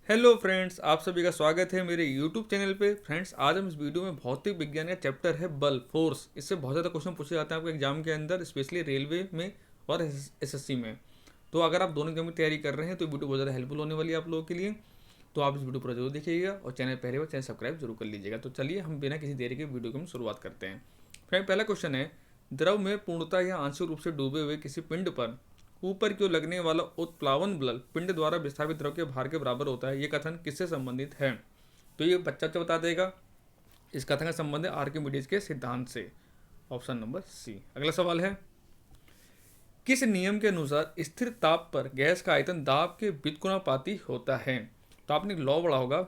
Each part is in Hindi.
हेलो फ्रेंड्स, आप सभी का स्वागत है मेरे यूट्यूब चैनल पे। फ्रेंड्स, आज हम इस वीडियो में भौतिक विज्ञान का चैप्टर है बल, फोर्स। इससे बहुत ज़्यादा क्वेश्चन पूछे जाते हैं आपके एग्जाम के अंदर, स्पेशली रेलवे में और एसएससी में। तो अगर आप दोनों एग्जाम की तैयारी कर रहे हैं तो वीडियो बहुत ज़्यादा हेल्पफुल होने वाली है आप लोगों के लिए। तो आप इस वीडियो पर जरूर देखिएगा और चैनल पहले बार चैनल सब्सक्राइब जरूर कर लीजिएगा। तो चलिए हम बिना किसी देरी के वीडियो की हम शुरुआत करते हैं। फ्रेंड, पहला क्वेश्चन है, द्रव में पूर्णतः या आंशिक रूप से डूबे हुए किसी पिंड पर ऊपर की ओर लगने वाला उत्प्लावन बल पिंड द्वारा विस्थापित द्रव के भार के बराबर होता है। ये कथन किससे संबंधित है? तो ये बच्चा बता देगा। इस कथन का संबंध है आर्किमिडीज के सिद्धांत से। Option number C. अगला सवाल है, किस नियम के अनुसार स्थिर ताप पर गैस का आयतन दाब के व्युत्क्रमानुपाती होता है? तो आपने लॉ पढ़ा होगा,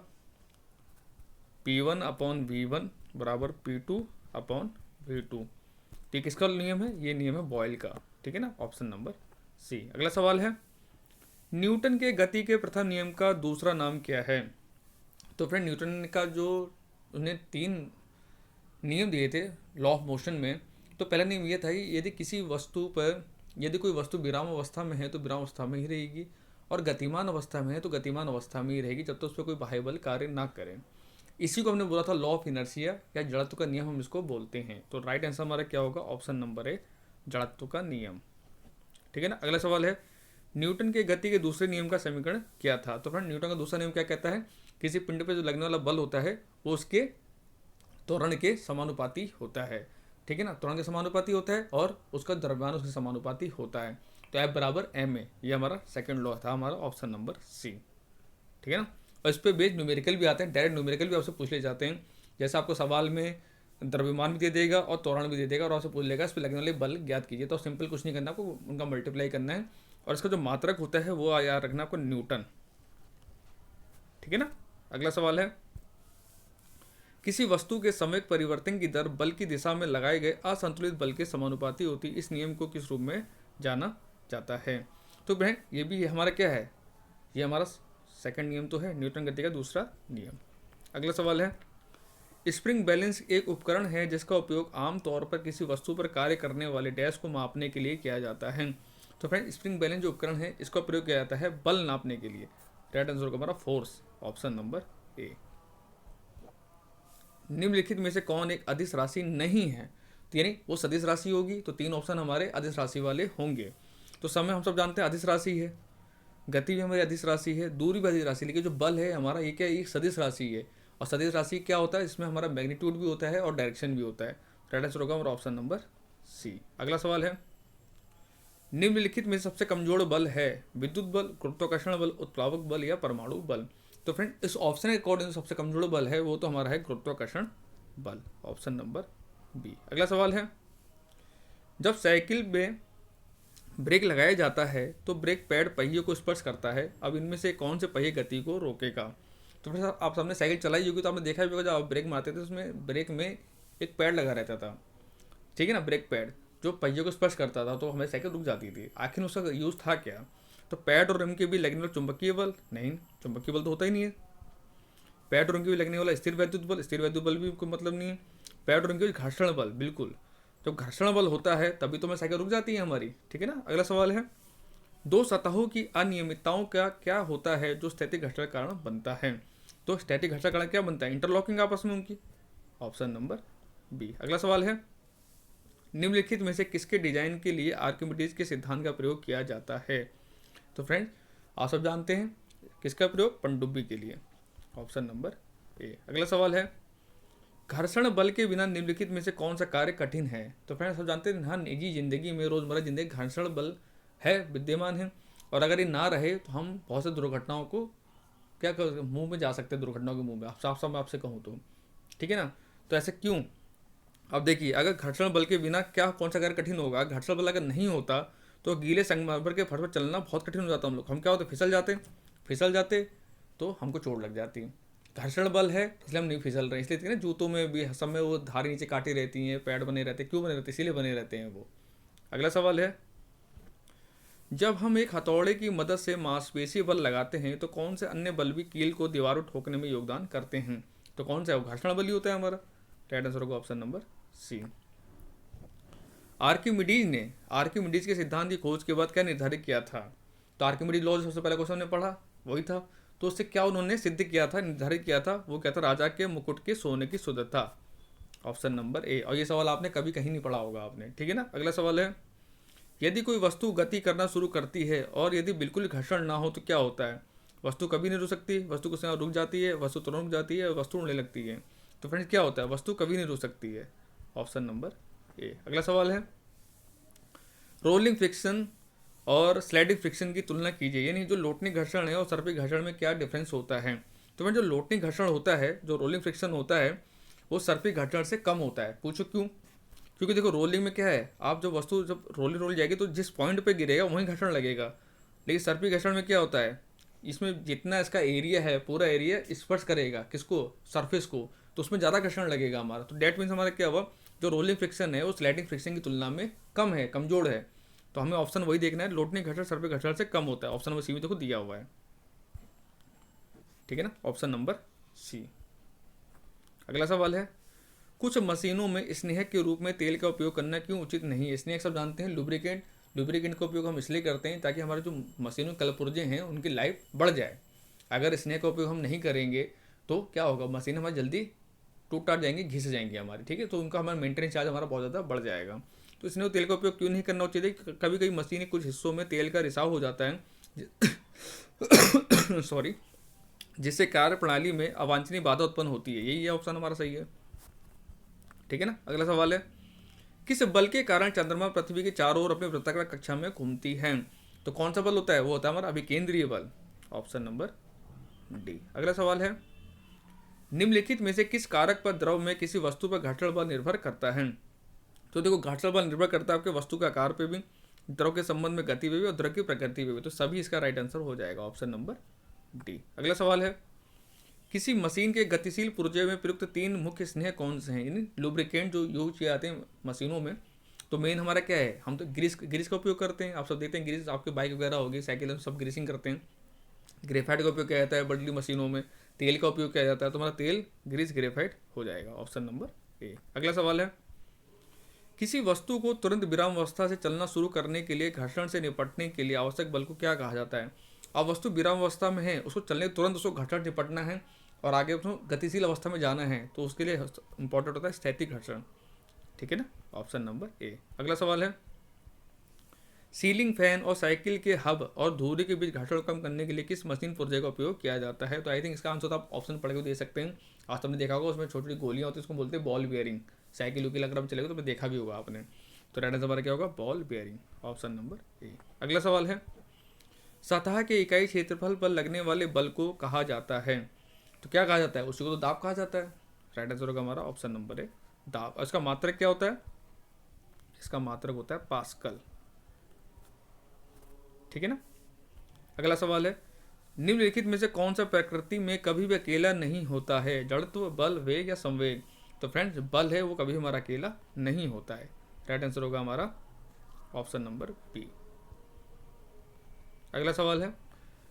P1/V1 बराबर P2/V2। ये किसका नियम है? ये नियम है बॉयल का। ठीक है ना, ऑप्शन नंबर सी। अगला सवाल है, न्यूटन के गति के प्रथम नियम का दूसरा नाम क्या है? तो फ्रेंड, न्यूटन का जो उन्हें 3 नियम दिए थे लॉ ऑफ मोशन में, तो पहला नियम ये था कि यदि किसी वस्तु पर, यदि कोई वस्तु विराम अवस्था में है तो विराम अवस्था में ही रहेगी, और गतिमान अवस्था में है तो गतिमान अवस्था में ही रहेगी जब तक उस पर कोई बाह्य बल कार्य ना करे। इसी को हमने बोला था लॉ ऑफ इनर्शिया या जड़त्व का नियम हम इसको बोलते हैं। तो राइट आंसर हमारा क्या होगा? ऑप्शन नंबर ए, जड़त्व का नियम। ठीक है ना। अगला सवाल है, न्यूटन के गति के दूसरे नियम का समीकरण क्या था? तो फ्रेंड, न्यूटन का दूसरा नियम क्या कहता है? किसी पिंड पे जो लगने वाला बल होता है वो उसके त्वरण के समानुपाती होता है। ठीक है ना, त्वरण के समानुपाती होता है और उसका द्रव्यमान उसके समानुपाती होता है। तो F बराबर एम ए, ये हमारा सेकंड लॉ था, हमारा ऑप्शन नंबर सी। ठीक है ना। और इस पर बेस्ड न्यूमेरिकल भी आते हैं, डायरेक्ट न्यूमेरिकल भी आपसे पूछ ले जाते हैं। जैसे आपको सवाल में द्रव्यमान भी दे देगा और त्वरण भी दे देगा और आपसे पूछ लेगा इस पर लगने वाले बल ज्ञात कीजिए। तो सिंपल कुछ नहीं करना, आपको उनका मल्टीप्लाई करना है और इसका जो मात्रक होता है वो याद रखना आपको, न्यूटन। ठीक है ना। अगला सवाल है, किसी वस्तु के समय परिवर्तन की दर बल की दिशा में लगाए गए असंतुलित बल के समानुपाती होती है। इस नियम को किस रूप में जाना जाता है? तो बहन, ये भी हमारा क्या है? ये हमारा सेकंड नियम तो है, न्यूटन गति का दूसरा नियम। अगला सवाल है, स्प्रिंग बैलेंस एक उपकरण है जिसका उपयोग आमतौर पर किसी वस्तु पर कार्य करने वाले डैश को मापने के लिए किया जाता है। तो फ्रेंड, स्प्रिंग बैलेंस जो उपकरण है इसका प्रयोग किया जाता है बल नापने के लिए। राइट आंसर होगा हमारा फोर्स, ऑप्शन नंबर ए। निम्नलिखित में से कौन एक अदिश राशि नहीं है? तो यानी वो सदिश राशि होगी, तो 3 ऑप्शन हमारे अदिश राशि वाले होंगे। तो समय हम सब जानते हैं अदिश राशि है, गति भी हमारी अदिश राशि है, दूरी भी अदिश राशि, लेकिन जो बल है हमारा ये क्या, एक सदिश राशि है। और सदिश राशि क्या होता है? इसमें हमारा मैग्नीट्यूड भी होता है और डायरेक्शन भी होता है। राइट आंसर होगा हमारा ऑप्शन नंबर सी। अगला सवाल है, निम्नलिखित में सबसे कमजोर बल है? विद्युत बल, गुरुत्वाकर्षण बल, उत्प्लावक बल या परमाणु बल? तो फ्रेंड, इस ऑप्शन के अकॉर्डिंग सबसे कमजोर बल है वो तो हमारा है गुरुत्वाकर्षण बल, ऑप्शन नंबर बी। अगला सवाल है, जब साइकिल में ब्रेक लगाया जाता है तो ब्रेक पैड पहिए को स्पर्श करता है। अब इनमें से कौन से पहिए गति को रोकेगा? तो फिर आप सबने साइकिल चलाई होगी तो आपने देखा भी होगा, जब आप ब्रेक मारते थे उसमें ब्रेक में एक पैड लगा रहता था। ठीक है ना, ब्रेक पैड जो पहिए को स्पर्श करता था तो हमारी साइकिल रुक जाती थी। आखिर उसका यूज़ था क्या? तो पैड और रिम के भी लगने वाला चुंबकीय बल? नहीं, चुंबकीय बल तो होता ही नहीं है। पैड और रिम के भी लगने वाला स्थिर वैद्युत बल? स्थिर वैद्युत बल भी कोई मतलब नहीं है। पैड और रिम के घर्षण बल? बिल्कुल, जब घर्षण बल होता है तभी तो हमारी साइकिल रुक जाती है हमारी। ठीक है ना। अगला सवाल है, दो सतहों की अनियमितताओं का क्या होता है जो स्थैतिक घर्षण का कारण बनता है? तो स्थैतिक घर्षण का कारण क्या बनता है? इंटरलॉकिंग आपस में उनकी, ऑप्शन नंबर बी। अगला सवाल है, निम्नलिखित में से किसके डिजाइन के लिए आर्किमिडीज के सिद्धांत का प्रयोग किया जाता है? तो फ्रेंड्स, आप सब जानते हैं किसका प्रयोग? पनडुब्बी के लिए, ऑप्शन नंबर ए। अगला सवाल है, घर्षण बल के बिना निम्नलिखित में से कौन सा कार्य कठिन है? तो फ्रेंड्स, सब जानते हैं हाँ, निजी जिंदगी में, रोजमर्रा जिंदगी घर्षण बल है, विद्यमान है। और अगर ये ना रहे तो हम बहुत से दुर्घटनाओं को क्या कर, मुंह में जा सकते हैं दुर्घटनाओं के मुंह में, आप साफ साफ मैं आपसे कहूँ तो। ठीक है ना। तो ऐसे क्यों? अब देखिए, अगर घर्षण बल के बिना क्या कौन सा कार्य कठिन होगा? घर्षण बल अगर नहीं होता तो गीले संगमरमर के फर्श पर चलना बहुत कठिन हो जाता। हम क्या होते, फिसल जाते तो हमको चोट लग जाती। घर्षण बल है इसलिए हम नहीं फिसल रहे, इसलिए ना जूतों में भी सब में वो धारी नीचे काटी रहती हैं, पैड बने रहते हैं। क्यों बने रहते? इसीलिए बने रहते हैं वो। अगला सवाल है, जब हम एक हथौड़े की मदद से मांसपेशी बल लगाते हैं तो कौन से अन्य बल भी कील को दीवार पर ठोकने में योगदान करते हैं? तो कौन सा है? वो घर्षण बल ही होता है हमारा। राइट आंसर होगा ऑप्शन नंबर सी। आर्किमिडीज के सिद्धांत की खोज के बाद क्या निर्धारित किया था? तो आर्किमिडीज लॉ सबसे पहला क्वेश्चन ने पढ़ा वही था। तो उससे क्या उन्होंने सिद्ध किया था, निर्धारित किया था, वो क्या था, राजा के मुकुट के सोने की शुद्धता। Option number A. और ये सवाल आपने कभी कहीं नहीं पढ़ा होगा आपने, ठीक है ना। अगला सवाल है, यदि कोई वस्तु गति करना शुरू करती है और यदि बिल्कुल घर्षण ना हो तो क्या होता है। वस्तु कभी नहीं रुक सकती, वस्तु कुछ समय रुक जाती है, वस्तु तुरंत रुक जाती है, वस्तु उड़ने लगती है। तो फ्रेंड्स क्या होता है, वस्तु कभी नहीं रुक सकती है। Option number A. अगला सवाल है, रोलिंग फ्रिक्शन और स्लाइडिंग फ्रिक्शन की तुलना कीजिए, यानी जो लोटनी घर्षण है और सर्पी घर्षण में क्या डिफरेंस होता है। तो फ्रेंड जो लोटनी घर्षण होता है, जो रोलिंग फ्रिक्शन होता है, वो सर्पी घर्षण से कम होता है। पूछो क्यों। क्योंकि देखो रोलिंग में क्या है, आप जब वस्तु जब रोल जाएगी तो जिस पॉइंट पे गिरेगा वहीं घर्षण लगेगा। लेकिन सर्पी घर्षण में क्या होता है, इसमें जितना इसका एरिया है पूरा एरिया स्पर्श करेगा किसको, सरफेस को, तो उसमें ज़्यादा घर्षण लगेगा हमारा। तो डेट मीन्स हमारा क्या हुआ, जो रोलिंग फ्रिक्शन है वो स्लाइडिंग फ्रिक्शन की तुलना में कम है, कमजोर है। तो हमें ऑप्शन वही देखना है, लोटनी घर्षण सर्पी घर्षण से कम होता है। ऑप्शन नंबर सी में देखो दिया हुआ है, ठीक है ना, ऑप्शन नंबर सी। अगला सवाल है, कुछ मशीनों में स्नेहक के रूप में तेल का उपयोग करना क्यों उचित नहीं है। स्नेहक सब जानते हैं, लुब्रिकेंट। लुब्रिकेंट का उपयोग हम इसलिए करते हैं ताकि हमारे जो मशीनों के कलपुर्जे हैं उनकी लाइफ बढ़ जाए। अगर स्नेहक का उपयोग हम नहीं करेंगे तो क्या होगा, मशीन हमारी जल्दी टूट टाट जाएंगी, घिस जाएंगी हमारी, ठीक है। तो उनका हमारा मेंटेनेंस चार्ज हमारा बहुत ज़्यादा बढ़ जाएगा। तो इसलिए तेल का उपयोग क्यों नहीं करना चाहिए। कभी कभी मशीन के कुछ हिस्सों में तेल का रिसाव हो जाता है सॉरी, जिससे कार्य प्रणाली में अवांछनीय बाधा उत्पन्न होती है। यही ऑप्शन हमारा सही है, ठीक है ना। अगला सवाल है, किस बल के कारण चंद्रमा पृथ्वी के चारों ओर अपने वृत्ताकार कक्षा में घूमती है। तो कौन सा बल होता है, वो होता है हमारा अभिकेंद्रीय बल। Option number D. अगला सवाल है, निम्नलिखित में से किस कारक पर द्रव में किसी वस्तु पर घर्षण बल निर्भर करता है। तो देखो घर्षण बल निर्भर करता है आपके वस्तु के आकार पे भी, द्रव के संबंध में गति पे भी और द्रव की प्रकृति पे भी। तो सभी इसका राइट आंसर हो जाएगा, ऑप्शन नंबर डी। अगला सवाल है, किसी मशीन के गतिशील पुर्जे में प्रयुक्त 3 मुख्य स्नेह कौन से हैं, यानी लुब्रिकेंट जो यूज किए जाते हैं मशीनों में। तो मेन हमारा क्या है, हम तो ग्रीस का उपयोग करते हैं। आप सब देखते हैं ग्रीस, आपके बाइक वगैरह होगी, साइकिल में सब ग्रीसिंग करते हैं। ग्रेफाइट का उपयोग किया जाता है बड़ी मशीनों में। तेल का उपयोग किया जाता है, तो हमारा तेल ग्रीस ग्रेफाइट हो जाएगा, ऑप्शन नंबर ए। अगला सवाल है, किसी वस्तु को तुरंत विराम अवस्था से चलना शुरू करने के लिए घर्षण से निपटने के लिए आवश्यक बल को क्या कहा जाता है। अब वस्तु विराम अवस्था में है, उसको चलने तुरंत उसको घर्षण निपटना है और आगे उसको गतिशील अवस्था में जाना है, तो उसके लिए इंपॉर्टेंट होता है स्थैतिक घर्षण, ठीक है ना, ऑप्शन नंबर ए। अगला सवाल है, सीलिंग फैन और साइकिल के हब और धुरी के बीच घर्षण कम करने के लिए किस मशीन पुर्जे का उपयोग किया जाता है। तो आई थिंक इसका आंसर तो आप ऑप्शन पढ़ के दे सकते हैं। आज तुमने देखा होगा उसमें छोटी छोटी गोलियां होती है, उसको बोलते हैं बॉल बियरिंग। साइकिल उकिल अगर हम चलेगा तो देखा भी होगा आपने। तो राइट आंसर हमारा क्या होगा, ball bearing, option number A. अगला सवाल है, सतह के इकाई क्षेत्रफल पर लगने वाले बल को कहा जाता है। तो क्या कहा जाता है, उसी को तो दाब कहा जाता है। राइट आंसर होगा हमारा ऑप्शन नंबर ए, दाब। इसका मात्रक क्या होता है, इसका मात्रक होता है पास्कल, ठीक है ना। अगला सवाल है, निम्नलिखित में से कौन सा प्रकृति में कभी भी अकेला नहीं होता है, जड़त्व, बल, वेग या संवेग। तो फ्रेंड्स बल है वो कभी हमारा अकेला नहीं होता है। राइट आंसर होगा हमारा ऑप्शन नंबर बी। अगला सवाल है,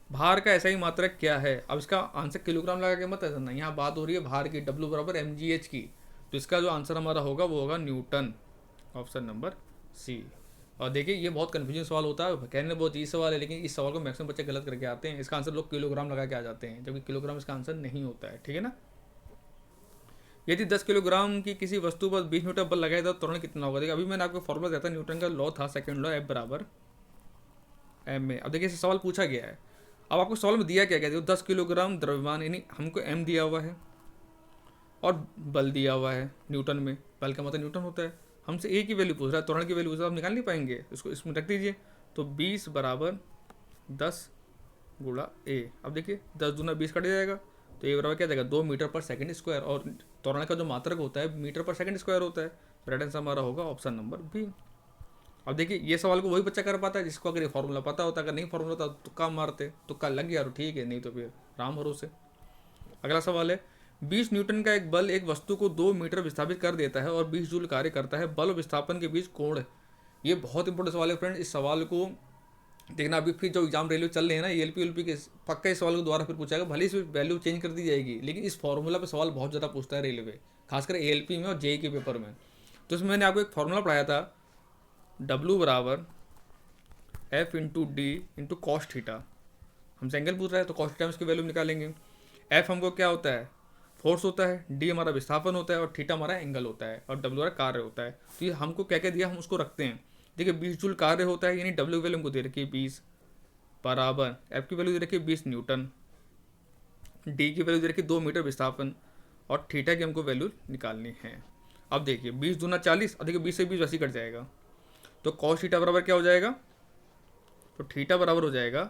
भार का ऐसा ही मात्रक क्या है। अब इसका आंसर किलोग्राम लगा के मत ऐसा नहीं, यहाँ बात हो रही है भार की, W बराबर mgh की। तो इसका जो आंसर हमारा होगा वो होगा न्यूटन, ऑप्शन नंबर सी। और देखिए ये बहुत कन्फ्यूजन सवाल होता है, कहने बहुत ईजी सवाल है, लेकिन इस सवाल को मैक्सिमम बच्चे गलत करके आते हैं। इसका आंसर लोग किलोग्राम लगा के आ जाते हैं, जबकि किलोग्राम इसका आंसर नहीं होता है, ठीक है ना। यदि 10 किलोग्राम की किसी वस्तु पर 20 न्यूटन बल लगाया तो त्वरण कितना होगा। देखिए अभी मैंने आपको फॉर्मूला दिया था, न्यूटन का लॉ था, सेकंड लॉ, F बराबर एम में। अब देखिए सवाल पूछा गया है, अब आपको सवाल में दिया क्या गया, 10 किलोग्राम द्रव्यमान, यानी हमको m दिया हुआ है और बल दिया हुआ है न्यूटन में। बल का मतलब न्यूटन होता है। हमसे ए की वैल्यू पूछ रहा है, त्वरण की वैल्यू पूछ रहा है, आप निकाल नहीं पाएंगे, इसको इसमें रख दीजिए। तो 20 बराबर 10 गुणा ए। अब देखिए 10 दूना 20 कट जाएगा, तो ए बराबर क्या जाएगा, 2 मीटर पर सेकंड स्क्वायर। और त्वरण का जो मात्रक होता है मीटर पर सेकंड स्क्वायर होता है। राइट आंसर हमारा होगा ऑप्शन नंबर बी। अब देखिए ये सवाल को वही बच्चा कर पाता है जिसको अगर ये फॉर्मूला पता होता, अगर नहीं फॉर्मूला होता तो तुक्का मारते, तुक्का लग गया तो ठीक है, नहीं तो फिर राम भरोसे। अगला सवाल है, 20 न्यूटन का एक बल एक वस्तु को 2 मीटर विस्थापित कर देता है और 20 जूल कार्य करता है। बल और विस्थापन के बीच कोण। ये बहुत इंपॉर्टेंट सवाल है फ्रेंड। इस सवाल को देखना, अभी फिर जो एग्जाम रेलवे चल रहे हैं ना, ELP ULP के, पक्का इस सवाल को दोबारा फिर पूछा जाएगा। भले इस वैल्यू चेंज कर दी जाएगी, लेकिन इस फॉर्मूला पे सवाल बहुत ज़्यादा पूछता है रेलवे, खासकर ALP में और JEE के पेपर में। तो इसमें मैंने आपको एक फॉर्मूला पढ़ाया था, W बराबर F into D into cos theta. हमसे एंगल पूछ रहा है तो कॉस थीटा में इसकी वैल्यू निकालेंगे। एफ हमको क्या होता है, फोर्स होता है, डी हमारा विस्थापन होता है और थीटा हमारा एंगल होता है और डब्ल्यू हमारा कार्य होता है। तो ये हमको क्या क्या दिया हम उसको रखते हैं। देखिए 20 जूल कार्य होता है, यानी डब्ल्यू वैल्यू हमको दे रखी है 20 बराबर, एफ की वैल्यू दे रखी है 20 न्यूटन, डी की वैल्यू दे रखी है 2 मीटर विस्थापन और थीटा की हमको वैल्यू निकालनी है। अब देखिए 20 दूना 40 और देखिए 20 से 20 वैसे ही कट जाएगा, तो कॉस थीटा बराबर क्या हो जाएगा, तो थीटा बराबर हो जाएगा,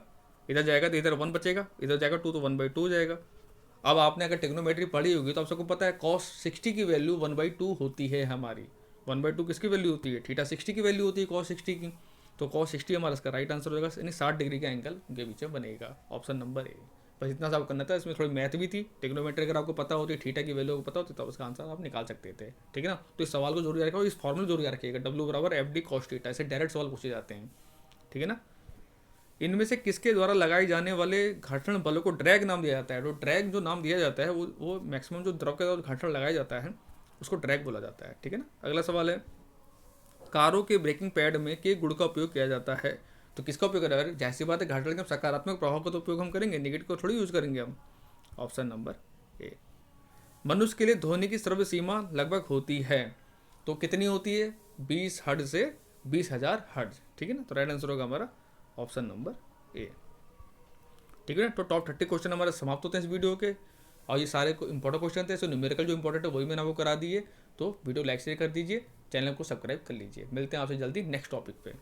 इधर जाएगा तो इधर 1 बचेगा, इधर जाएगा 2 तो 1/2 हो जाएगा। अब आपने अगर ट्रिग्नोमेट्री पढ़ी होगी तो आप सबको पता है कॉस 60 की वैल्यू 1/2 होती है हमारी। 1/2 किसकी वैल्यू होती है, थीटा 60 की वैल्यू होती है कॉस 60 की। तो कॉस 60 हमारा इसका राइट आंसर होगा, यानी 60 डिग्री का एंगल उनके बीच में बनेगा, ऑप्शन नंबर ए। बस इतना सा करना था, इसमें थोड़ी मैथ भी थी। ट्रिग्नोमेट्री अगर आपको पता होती, थीटा की वैल्यू को पता होती, तो उसका आंसर आप निकाल सकते थे, ठीक है ना। तो इस सवाल को जरूर याद रखिएगा और इस फॉर्मूला जरूर याद रखिएगा, डब्ल्यू बराबर एफ डी कॉस थीटा, ऐसे डायरेक्ट सवाल पूछे जाते हैं, ठीक है ना। इनमें से किसके द्वारा लगाए जाने वाले घर्षण बलों को ड्रैग नाम दिया जाता है। तो ड्रैग जो नाम दिया जाता है वो मैक्सिमम जो द्रव के द्वारा घर्षण लगाया जाता है उसको ड्रैग बोला जाता है, ठीक है ना। अगला सवाल है, कारों के ब्रेकिंग पैड में के गुण का उपयोग किया जाता है। तो किसका उपयोग करें, जाहिर सी बात है घर्षण के सकारात्मक प्रभाव का तो उपयोग हम करेंगे, नेगेटिव को थोड़ी यूज करेंगे हम। Option number A. मनुष्य के लिए ध्वनि की सर्व सीमा लगभग होती है, तो कितनी होती है, 20 हर्ट्ज से 20,000 हर्ट्ज, ठीक है ना। तो राइट आंसर होगा हमारा ऑप्शन नंबर ए, ठीक है ना। तो टॉप 30 क्वेश्चन हमारे समाप्त होते हैं इस वीडियो के, और ये सारे इंपॉर्टेंट क्वेश्चन थे, सो न्यूमेरिकल जो इंपॉर्टेंट है वही मैंने आपको करा दिए। तो वीडियो लाइक शेयर कर दीजिए, चैनल को सब्सक्राइब कर लीजिए। मिलते हैं आपसे जल्दी नेक्स्ट टॉपिक पे।